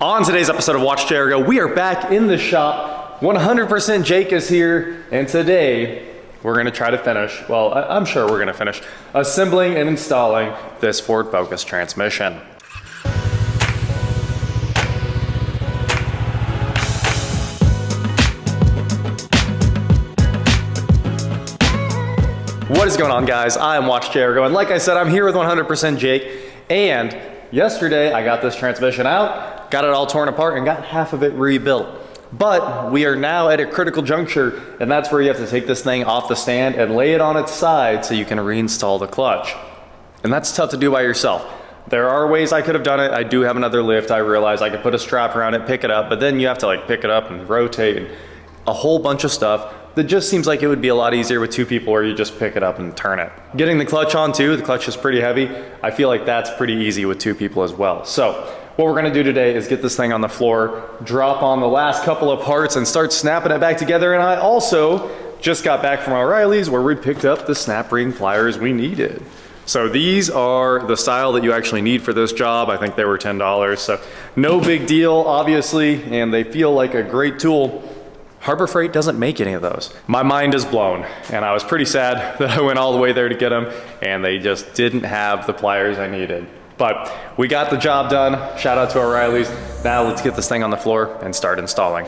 On today's episode of Watch Jay Go, we are back in the shop. 100% Jake is here, and today we're gonna try to finish, well, I'm sure we're gonna finish, assembling and installing this Ford Focus transmission. What is going on, guys? I am Watch Jay Go, and like I said, I'm here with 100% Jake, and yesterday I got this transmission out, got it all torn apart, and got half of it rebuilt. But we are now at a critical juncture, and that's where you have to take this thing off the stand and lay it on its side so you can reinstall the clutch. And that's tough to do by yourself. There are ways I could have done it. I do have another lift. I realize I could put a strap around it, pick it up, but then you have to like pick it up and rotate and a whole bunch of stuff. That just seems like it would be a lot easier with two people where you just pick it up and turn it. Getting the clutch on too, the clutch is pretty heavy. I feel like that's pretty easy with two people as well. So what we're gonna do today is get this thing on the floor, drop on the last couple of parts and start snapping it back together. And I also just got back from O'Reilly's where we picked up the snap ring pliers we needed. So these are the style that you actually need for this job. I think they were $10, so no big deal, obviously, and they feel like a great tool. Harbor Freight doesn't make any of those. My mind is blown, and I was pretty sad that I went all the way there to get them, and they just didn't have the pliers I needed. But we got the job done. Shout out to O'Reilly's. Now let's get this thing on the floor and start installing.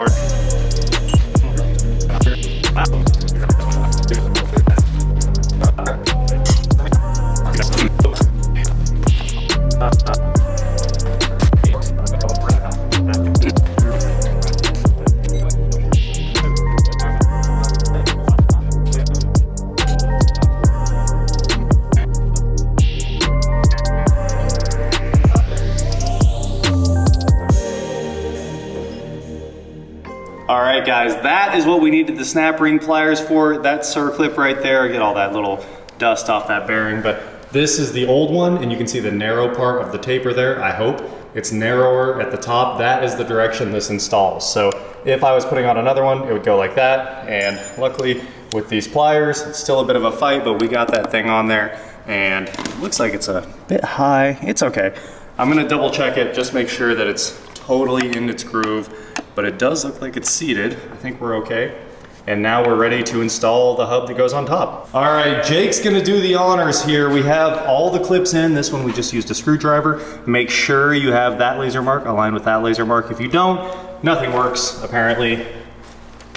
All right, guys, that is what we needed the snap ring pliers for. That circlip right there, get all that little dust off that bearing, but this is the old one, and you can see the narrow part of the taper there, I hope. It's narrower at the top. That is the direction this installs. So if I was putting on another one, it would go like that, and luckily with these pliers, it's still a bit of a fight, but we got that thing on there, and it looks like it's a bit high. It's okay. I'm gonna double check it, just make sure that it's totally in its groove, but it does look like it's seated. I think we're okay. And now we're ready to install the hub that goes on top. All right, Jake's gonna do the honors here. We have all the clips in. This one we just used a screwdriver. Make sure you have that laser mark aligned with that laser mark. If you don't, nothing works, apparently.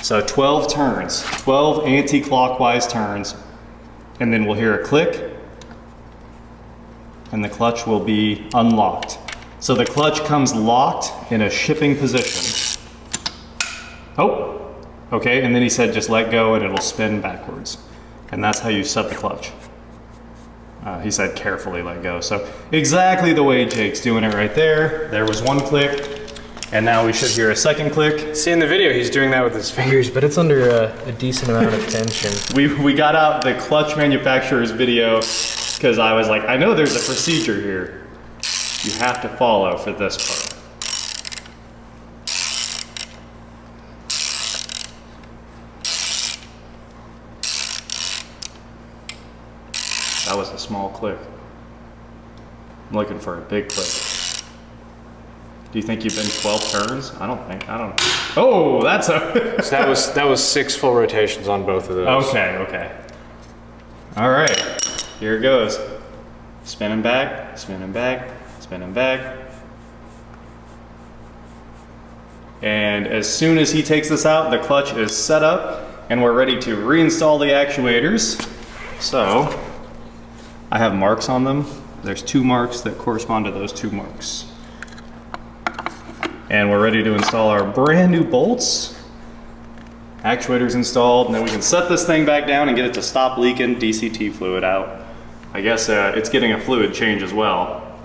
So 12 turns, 12 anti-clockwise turns, and then we'll hear a click, and the clutch will be unlocked. So the clutch comes locked in a shipping position. Oh, okay, and then he said just let go and it'll spin backwards. And that's how you set the clutch. He said carefully let go. So exactly the way Jake's doing it right there. There was one click, and now we should hear a second click. See, in the video he's doing that with his fingers, but it's under a decent amount of tension. We got out the clutch manufacturer's video because I was like, I know there's a procedure here you have to follow for this part. That was a small click. I'm looking for a big click. Do you think you've been 12 turns? I don't. Oh, that's a. So that was 6 full rotations on both of those. Okay. All right, here it goes. Spinning back, spinning back, spinning back. And as soon as he takes this out, the clutch is set up and we're ready to reinstall the actuators. So I have marks on them. There's 2 marks that correspond to those 2 marks. And we're ready to install our brand new bolts. Actuators installed, and then we can set this thing back down and get it to stop leaking DCT fluid out. I guess it's getting a fluid change as well.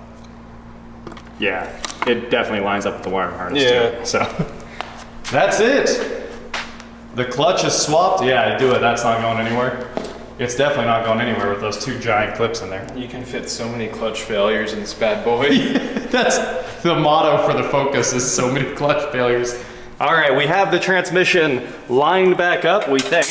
Yeah, it definitely lines up with the wiring harness too. So that's it. The clutch is swapped. Yeah, I do it. That's not going anywhere. It's definitely not going anywhere with those 2 giant clips in there. You can fit so many clutch failures in this bad boy. That's the motto for the Focus, is so many clutch failures. All right, we have the transmission lined back up, we think.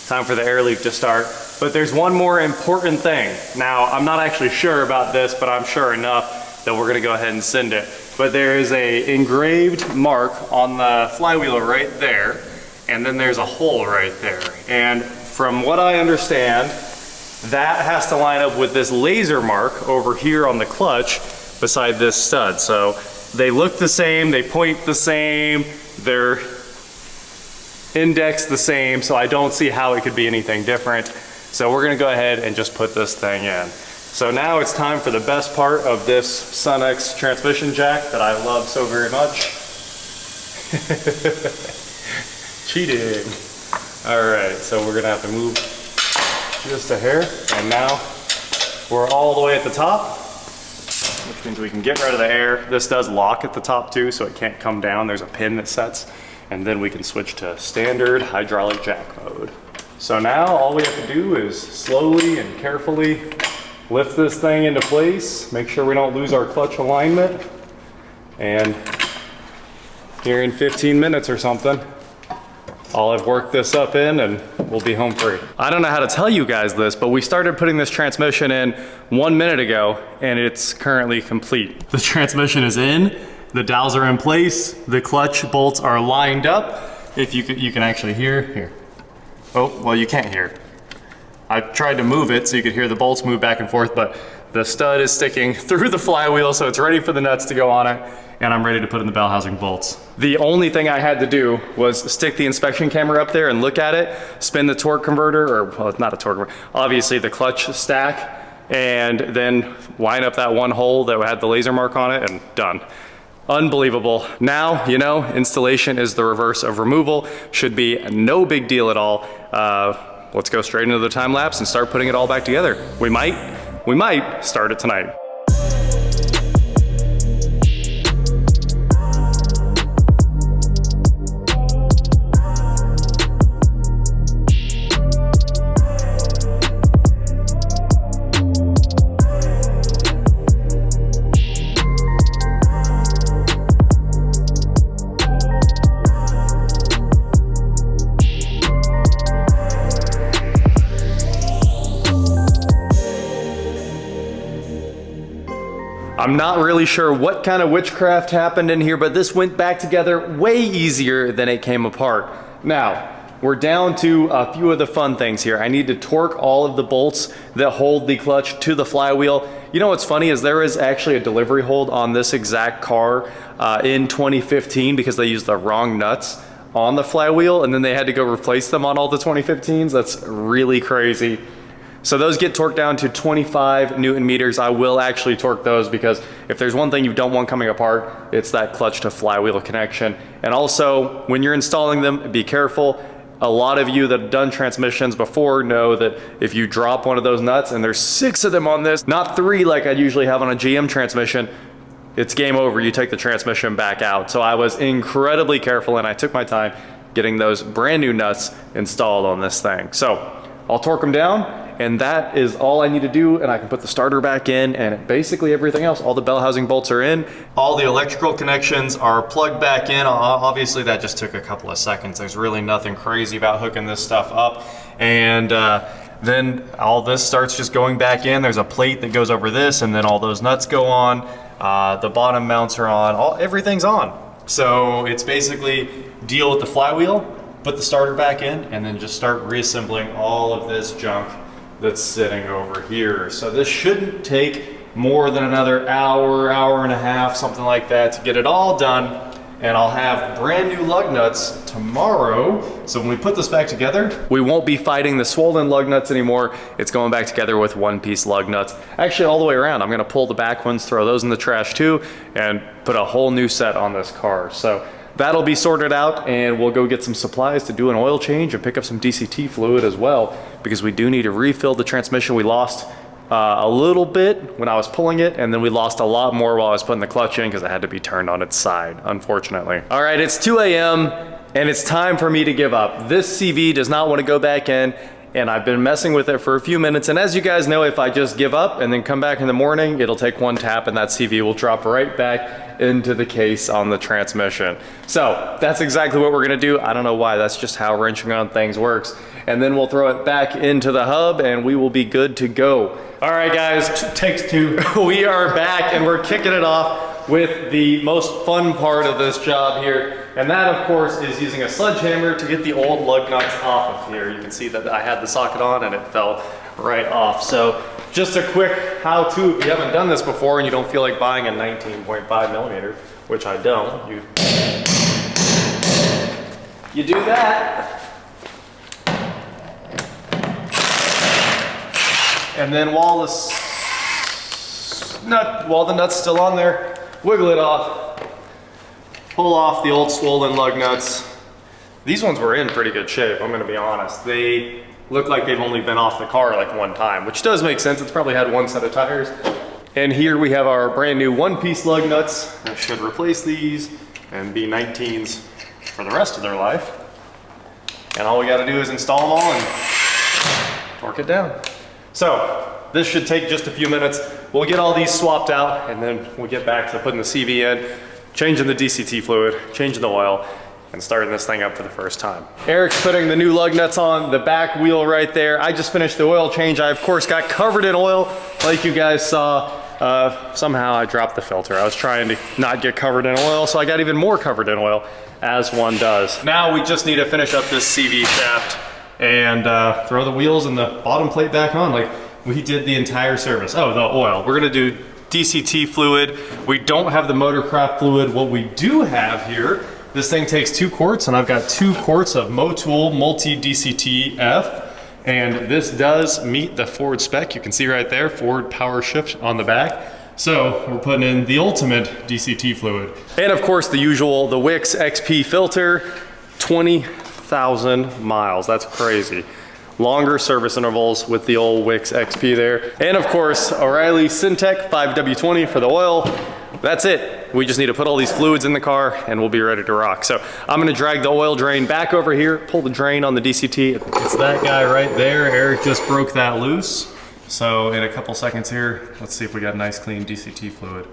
Time for the air leak to start. But there's one more important thing. Now, I'm not actually sure about this, but I'm sure enough that we're gonna go ahead and send it. but there is a engraved mark on the flywheel right there, and then there's a hole right there. And from what I understand, that has to line up with this laser mark over here on the clutch beside this stud. So they look the same, they point the same, they're indexed the same, so I don't see how it could be anything different. So we're gonna go ahead and just put this thing in. So now it's time for the best part of this Sun-X transmission jack that I love so very much. Cheating. All right, so we're gonna have to move just a hair, and now we're all the way at the top, which means we can get rid of the air. This does lock at the top too, so it can't come down. There's a pin that sets, and then we can switch to standard hydraulic jack mode. So now all we have to do is slowly and carefully lift this thing into place, make sure we don't lose our clutch alignment, and here in 15 minutes or something, I'll have worked this up in and we'll be home free. I don't know how to tell you guys this, but we started putting this transmission in 1 minute ago and it's currently complete. The transmission is in, the dowels are in place, the clutch bolts are lined up. If you can actually hear, here. Oh, well you can't hear. I tried to move it so you could hear the bolts move back and forth, but the stud is sticking through the flywheel, so it's ready for the nuts to go on it, and I'm ready to put in the bell housing bolts. The only thing I had to do was stick the inspection camera up there and look at it, spin the torque converter, or well, it's not a torque converter, obviously the clutch stack, and then line up that one hole that had the laser mark on it, and done. Unbelievable. Now, you know, installation is the reverse of removal. Should be no big deal at all. Let's go straight into the time lapse and start putting it all back together. We might start it tonight. I'm not really sure what kind of witchcraft happened in here, but this went back together way easier than it came apart. Now, we're down to a few of the fun things here. I need to torque all of the bolts that hold the clutch to the flywheel. You know what's funny is there is actually a delivery hold on this exact car in 2015 because they used the wrong nuts on the flywheel and then they had to go replace them on all the 2015s. That's really crazy. So those get torqued down to 25 Newton meters. I will actually torque those because if there's one thing you don't want coming apart, it's that clutch to flywheel connection. And also, when you're installing them, be careful. A lot of you that have done transmissions before know that if you drop one of those nuts, and there's 6 of them on this, not 3 like I'd usually have on a GM transmission, it's game over. You take the transmission back out. So I was incredibly careful and I took my time getting those brand new nuts installed on this thing. So I'll torque them down. And that is all I need to do, and I can put the starter back in, and basically everything else, all the bell housing bolts are in. All the electrical connections are plugged back in. Obviously that just took a couple of seconds. There's really nothing crazy about hooking this stuff up. And then all this starts just going back in. There's a plate that goes over this, and then all those nuts go on. The bottom mounts are on, everything's on. So it's basically deal with the flywheel, put the starter back in, and then just start reassembling all of this junk that's sitting over here. So this shouldn't take more than another hour, hour and a half, something like that to get it all done. And I'll have brand new lug nuts tomorrow. So when we put this back together, we won't be fighting the swollen lug nuts anymore. It's going back together with one-piece lug nuts. Actually, all the way around. I'm gonna pull the back ones, throw those in the trash too, and put a whole new set on this car. So that'll be sorted out, and we'll go get some supplies to do an oil change and pick up some DCT fluid as well, because we do need to refill the transmission. We lost a little bit when I was pulling it, and then we lost a lot more while I was putting the clutch in because it had to be turned on its side, unfortunately. All right, it's 2 a.m. and it's time for me to give up. This CV does not want to go back in, and I've been messing with it for a few minutes. And as you guys know, if I just give up and then come back in the morning, it'll take one tap and that CV will drop right back into the case on the transmission. So that's exactly what we're gonna do. I don't know why, that's just how wrenching on things works. And then we'll throw it back into the hub and we will be good to go. All right guys, Takes 2. we are back and we're kicking it off with the most fun part of this job here, and that of course is using a sledgehammer to get the old lug nuts off of here. You can see that I had the socket on and it fell right off. So just a quick how-to if you haven't done this before and you don't feel like buying a 19.5 millimeter, which I don't, you do that. And then while the nut's still on there, wiggle it off, pull off the old swollen lug nuts. These ones were in pretty good shape, I'm gonna be honest. They look like they've only been off the car like one time, which does make sense. It's probably had one set of tires. And here we have our brand new one-piece lug nuts. I should replace these and be 19s for the rest of their life. And all we gotta do is install them all and torque it down. So this should take just a few minutes. We'll get all these swapped out and then we'll get back to putting the CV in, changing the DCT fluid, changing the oil, and starting this thing up for the first time. Eric's putting the new lug nuts on the back wheel right there. I just finished the oil change. I of course got covered in oil like you guys saw. Somehow I dropped the filter. I was trying to not get covered in oil, so I got even more covered in oil, as one does. Now we just need to finish up this CV shaft and throw the wheels and the bottom plate back on like we did the entire service. Oh, the oil. We're gonna do DCT fluid. We don't have the Motorcraft fluid. What we do have here, this thing takes 2 quarts and I've got 2 quarts of Motul Multi DCT F. And this does meet the Ford spec. You can see right there, Ford Powershift on the back. So we're putting in the ultimate DCT fluid. And of course the usual, the Wix XP filter, 20,000 miles, that's crazy. Longer service intervals with the old Wix XP there. And of course, O'Reilly Syntec 5W20 for the oil. That's it. We just need to put all these fluids in the car and we'll be ready to rock. So I'm gonna drag the oil drain back over here, pull the drain on the DCT. It's that guy right there. Eric just broke that loose. So in a couple seconds here, let's see if we got nice clean DCT fluid,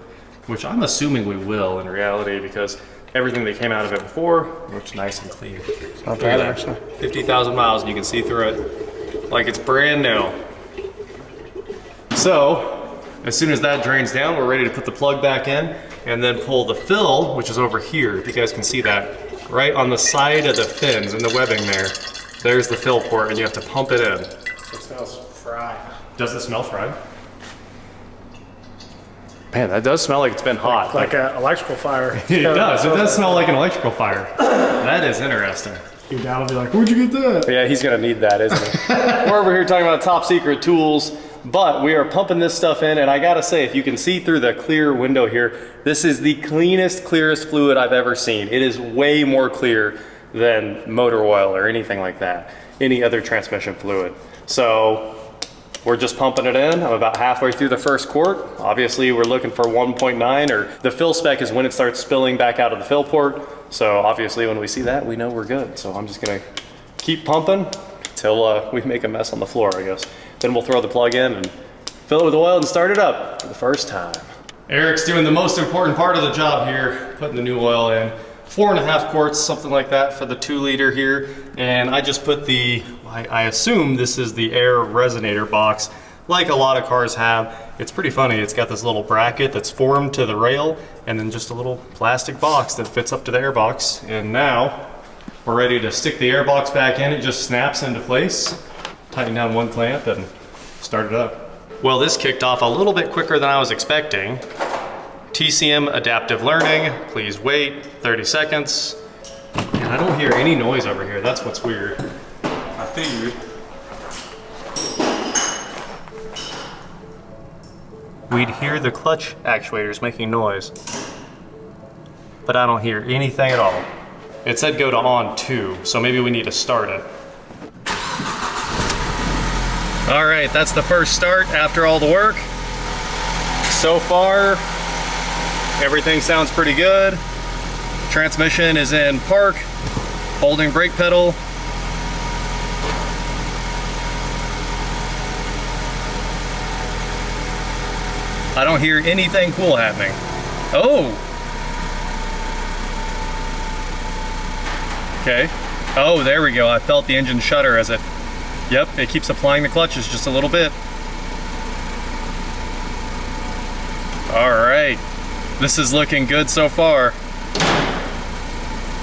which I'm assuming we will in reality because everything that came out of it before looks nice and clean. It's not bad actually. 50,000 miles and you can see through it like it's brand new. So as soon as that drains down, we're ready to put the plug back in and then pull the fill, which is over here, if you guys can see that, right on the side of the fins and the webbing there. There's the fill port and you have to pump it in. It smells fried. Does it smell fried? Man, that does smell like it's been hot. Like an electrical fire. It does smell like an electrical fire. That is interesting. Your dad will be like, where'd you get that? Yeah, he's gonna need that, isn't he? We're over here talking about top secret tools, but we are pumping this stuff in, and I gotta say, if you can see through the clear window here, this is the cleanest, clearest fluid I've ever seen. It is way more clear than motor oil or anything like that, any other transmission fluid. So we're just pumping it in. I'm about halfway through the first quart. Obviously, we're looking for 1.9, or the fill spec is when it starts spilling back out of the fill port. So obviously, when we see that, we know we're good. So I'm just gonna keep pumping till we make a mess on the floor, I guess. Then we'll throw the plug in and fill it with oil and start it up for the first time. Eric's doing the most important part of the job here, putting the new oil in. 4.5 quarts, something like that for the 2 liter here. And I just put the, I assume this is the air resonator box, like a lot of cars have. It's pretty funny, it's got this little bracket that's formed to the rail, and then just a little plastic box that fits up to the air box. And now, we're ready to stick the air box back in. It just snaps into place. Tighten down one clamp and start it up. Well, this kicked off a little bit quicker than I was expecting. TCM adaptive learning, please wait 30 seconds. And I don't hear any noise over here, that's what's weird. I figured. We'd hear the clutch actuators making noise, but I don't hear anything at all. It said go to on 2, so maybe we need to start it. All right, that's the first start after all the work. So far, everything sounds pretty good. Transmission is in park, holding brake pedal. I don't hear anything cool happening. Oh! Okay. Oh, there we go. I felt the engine shudder as it, yep, it keeps applying the clutches just a little bit. All right. This is looking good so far.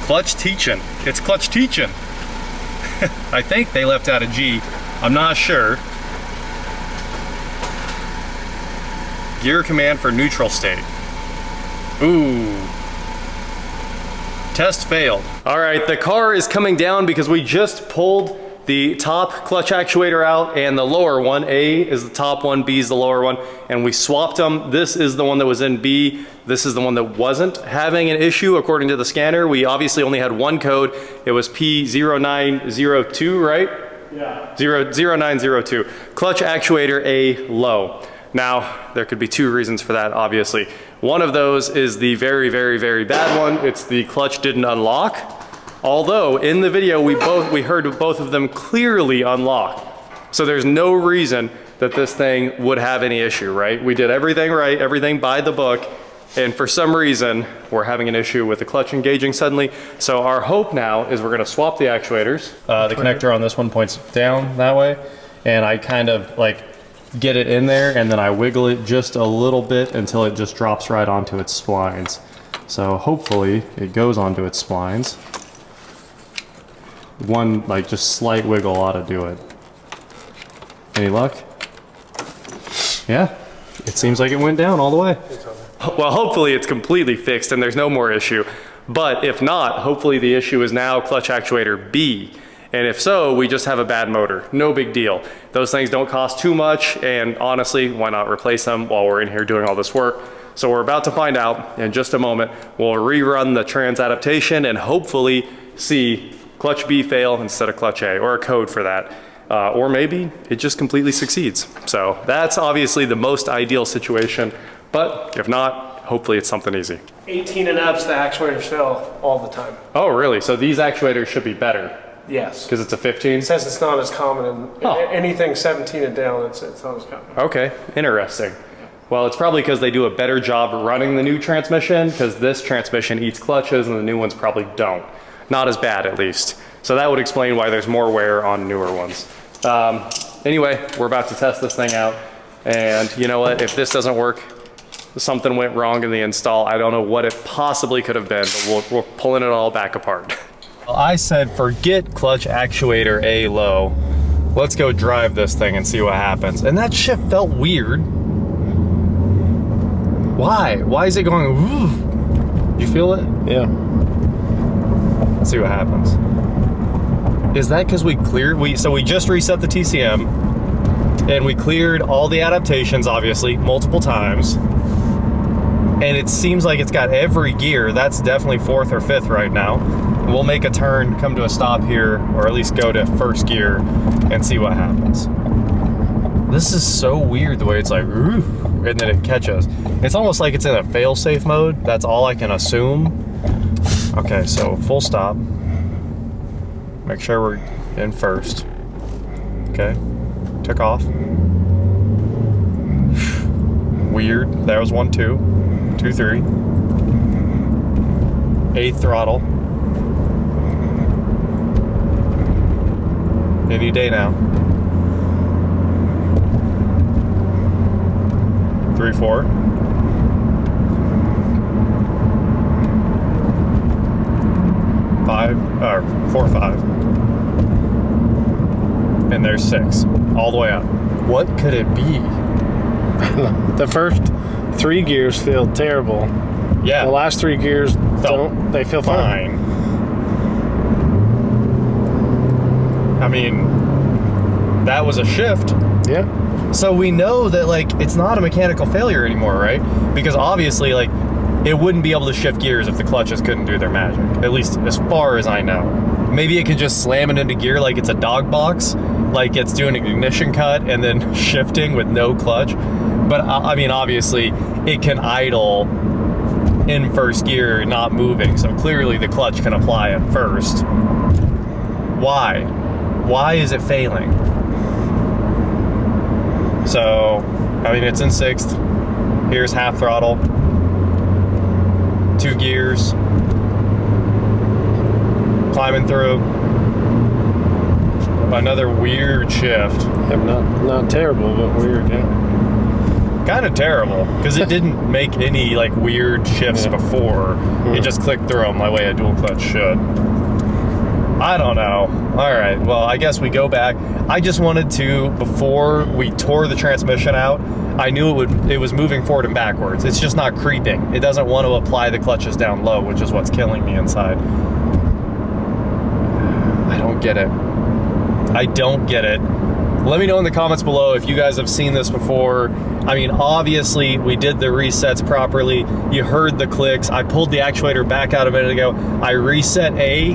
Clutch teaching. It's clutch teaching. I think they left out a G. I'm not sure. Gear command for neutral state. Ooh. Test failed. All right, the car is coming down because we just pulled the top clutch actuator out and the lower one. A is the top one, B is the lower one, and we swapped them. This is the one that was in B. This is the one that wasn't having an issue according to the scanner. We obviously only had one code. It was P0902, right? Yeah. 0902. Clutch actuator A low. Now, there could be two reasons for that, obviously. One of those is the very, very, very bad one. It's the clutch didn't unlock. Although in the video, we heard both of them clearly unlock. So there's no reason that this thing would have any issue, right? We did everything right, everything by the book. And for some reason, we're having an issue with the clutch engaging suddenly. So our hope now is we're gonna swap the actuators. The connector on this one points down that way. And I kind of like get it in there and then I wiggle it just a little bit until it just drops right onto its splines. So hopefully it goes onto its splines. One like just slight wiggle ought to do it. Any luck? Yeah, it seems like it went down all the way. Well, hopefully it's completely fixed and there's no more issue. But if not, hopefully the issue is now clutch actuator B. And if so, we just have a bad motor. No big deal. Those things don't cost too much, and honestly, why not replace them while we're in here doing all this work? So we're about to find out in just a moment. We'll rerun the trans adaptation and hopefully see clutch B fail instead of clutch A, or a code for that. Or maybe it just completely succeeds. So that's obviously the most ideal situation, but if not, hopefully it's something easy. 18 and ups, the actuators fail all the time. Oh, really? So these actuators should be better Yes. because it's a 15? It says it's not as common in anything 17 and down, it's not as common. Okay, interesting. Well, it's probably because they do a better job running the new transmission, because this transmission eats clutches and the new ones probably don't. Not as bad, at least. So that would explain why there's more wear on newer ones. Anyway, we're about to test this thing out. And you know what? If this doesn't work, something went wrong in the install. I don't know what it possibly could have been, but we're pulling it all back apart. Well, I said forget clutch actuator A low. Let's go drive this thing and see what happens. And that shift felt weird. Why? Why is it going, woo? You feel it? Yeah. Let's see what happens. Is that because we cleared, so we just reset the TCM and we cleared all the adaptations, obviously, multiple times. And it seems like it's got every gear. That's definitely 4th or 5th right now. We'll make a turn, come to a stop here, or at least go to 1st gear and see what happens. This is so weird the way it's like, ooh, and then it catches. It's almost like it's in a fail-safe mode. That's all I can assume. Okay, so full stop. Make sure we're in 1st. Okay, took off. Weird, there was 1, 2, 2, 3. 8th throttle. Any day now. 3, 4. 5, or 4, 5. And there's 6, all the way up. What could it be? The first 3 gears feel terrible. Yeah. The last 3 gears they feel fine. I mean, that was a shift. Yeah. So we know that like it's not a mechanical failure anymore, right? Because obviously like it wouldn't be able to shift gears if the clutches couldn't do their magic, at least as far as I know. Maybe it could just slam it into gear like it's a dog box, like it's doing an ignition cut and then shifting with no clutch. But I mean, obviously it can idle in 1st gear, not moving. So clearly the clutch can apply at 1st. Why? Why is it failing? So, I mean, it's in 6th. Here's half throttle. 2 gears. Climbing through. Another weird shift. Yeah, not terrible, but weird, yeah. kind of terrible because it didn't make any like weird shifts before. It just clicked through them the way a dual clutch should. I don't know. All right, well, I guess we go back. I just wanted to, before we tore the transmission out, I knew it was moving forward and backwards. It's just not creeping. It doesn't want to apply the clutches down low, which is what's killing me inside. I don't get it. I don't get it. Let me know in the comments below if you guys have seen this before. I mean, obviously, we did the resets properly. You heard the clicks. I pulled the actuator back out a minute ago. I reset a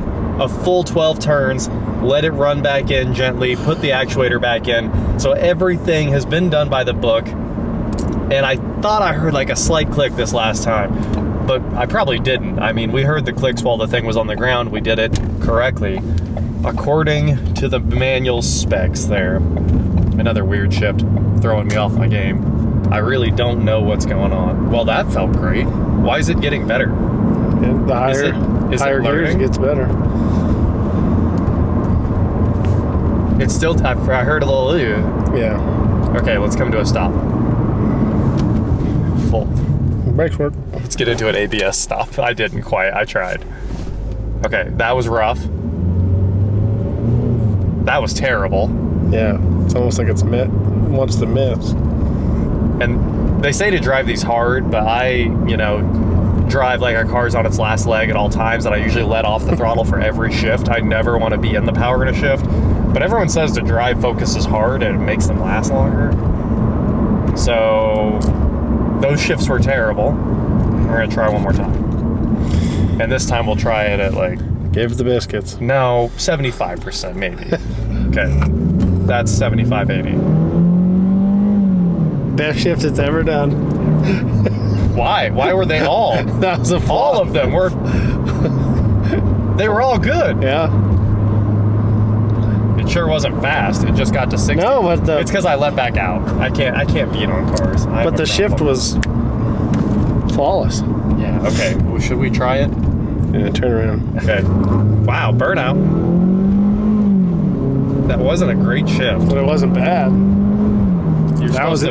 full 12 turns, let it run back in gently, put the actuator back in. So everything has been done by the book. And I thought I heard like a slight click this last time, but I probably didn't. I mean, we heard the clicks while the thing was on the ground. We did it correctly, according to the manual specs there. Another weird shift throwing me off my game. I really don't know what's going on. Well, that felt great. Why is it getting better? And the higher gears, it gets better. It's still, I heard a little, yeah. Okay, let's come to a stop. Full. Brakes work. Let's get into an ABS stop. I didn't quite, I tried. Okay, that was rough. That was terrible. Yeah, it's almost like it's wants to miss. And they say to drive these hard, but I, you know, drive like a car's on its last leg at all times, and I usually let off the throttle for every shift. I never want to be in the power in a shift, but everyone says to drive focuses hard and it makes them last longer. So those shifts were terrible. We're gonna try one more time, and this time we'll try it at like, give the biscuits. No, 75% maybe. Okay, that's 75, 80. Best shift it's ever done. Why were they all? That was a flop. All of them were. They were all good. Yeah. It sure wasn't fast. It just got to 60. No, but it's because I let back out. I can't beat on cars. But the shift was flawless. Yeah. Okay. Well, should we try it? Yeah. Turn around. Okay. Wow. Burnout. That wasn't a great shift. But it wasn't bad. That was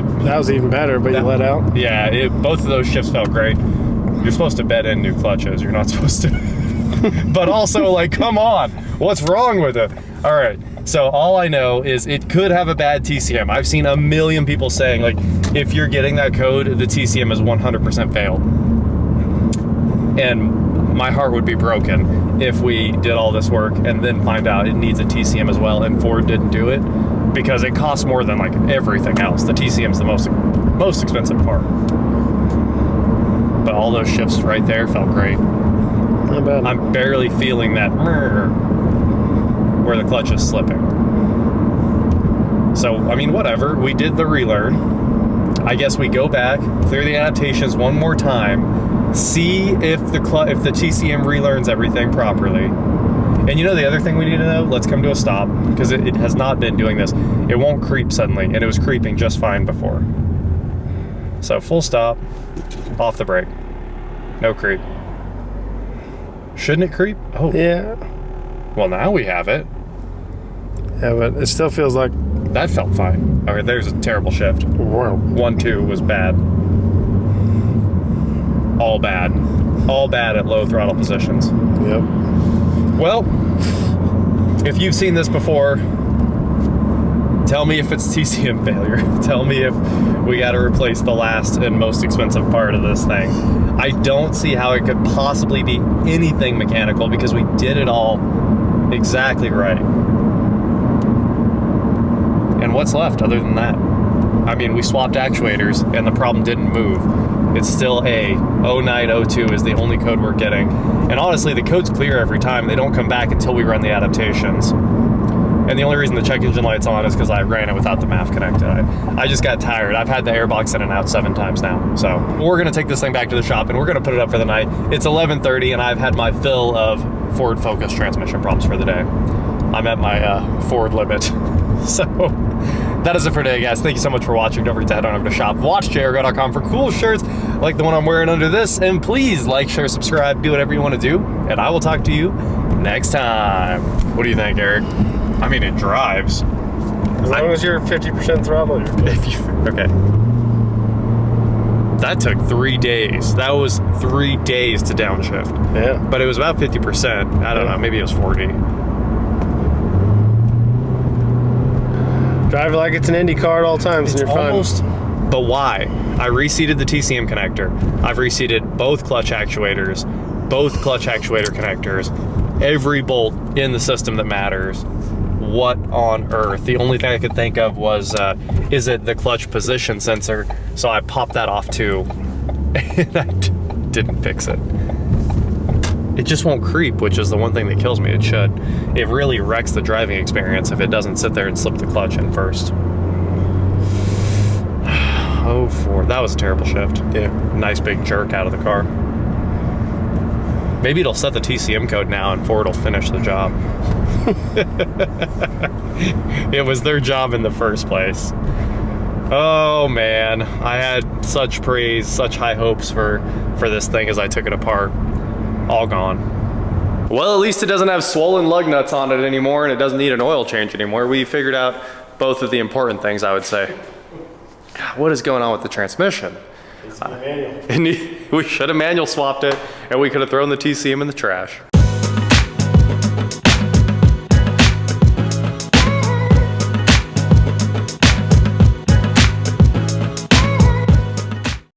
even better, but you let out. Yeah. Both of those shifts felt great. You're supposed to bed in new clutches. You're not supposed to. But also, like, come on. What's wrong with it? All right. So all I know is it could have a bad TCM. I've seen a million people saying, like, if you're getting that code, the TCM is 100% failed. And my heart would be broken if we did all this work and then find out it needs a TCM as well and Ford didn't do it, because it costs more than like everything else. The TCM is the most expensive part. But all those shifts right there felt great. Not bad. I'm barely feeling that where the clutch is slipping. So, I mean, whatever. We did the relearn. I guess we go back, clear the adaptations one more time, see if the TCM relearns everything properly. And you know the other thing we need to know? Let's come to a stop, because it has not been doing this. It won't creep suddenly, and it was creeping just fine before. So full stop, off the brake, no creep. Shouldn't it creep? Oh. Yeah. Well, now we have it. Yeah, but it still feels like... That felt fine. Okay, there's a terrible shift. Wow. 1-2 was bad. All bad. All bad at low throttle positions. Yep. Well, if you've seen this before, tell me if it's TCM failure. Tell me if we got to replace the last and most expensive part of this thing. I don't see how it could possibly be anything mechanical, because we did it all exactly right. And what's left other than that? I mean, we swapped actuators and the problem didn't move. It's still a 0902 is the only code we're getting. And honestly, the code's clear every time. They don't come back until we run the adaptations. And the only reason the check engine light's on is because I ran it without the MAF connected. I just got tired. I've had the airbox in and out 7 times now. So we're gonna take this thing back to the shop and we're gonna put it up for the night. It's 11:30 and I've had my fill of Ford Focus transmission problems for the day. I'm at my Ford limit. So that is it for today, guys. Thank you so much for watching. Don't forget to head on over to shop, watchjergo.com for cool shirts like the one I'm wearing under this. And please like, share, subscribe, do whatever you want to do. And I will talk to you next time. What do you think, Eric? I mean, it drives. As long as you're 50% throttle, you're good. Okay. That took 3 days. That was 3 days to downshift. Yeah. But it was about 50%. I don't know, maybe it was 40. Drive it like it's an Indy car at all times and you're fine. But why? I reseated the TCM connector. I've reseated both clutch actuators, both clutch actuator connectors, every bolt in the system that matters. What on earth? The only thing I could think of was, is it the clutch position sensor? So I popped that off too, and I didn't fix it. It just won't creep, which is the one thing that kills me. It should. It really wrecks the driving experience if it doesn't sit there and slip the clutch in first. Oh, that was a terrible shift. Yeah. Nice big jerk out of the car. Maybe it'll set the TCM code now and Ford will finish the job. It was their job in the first place. Oh man, I had such praise, such high hopes for this thing as I took it apart. All gone. Well, at least it doesn't have swollen lug nuts on it anymore and it doesn't need an oil change anymore. We figured out both of the important things, I would say. What is going on with the transmission? We should have manual swapped it and we could have thrown the TCM in the trash.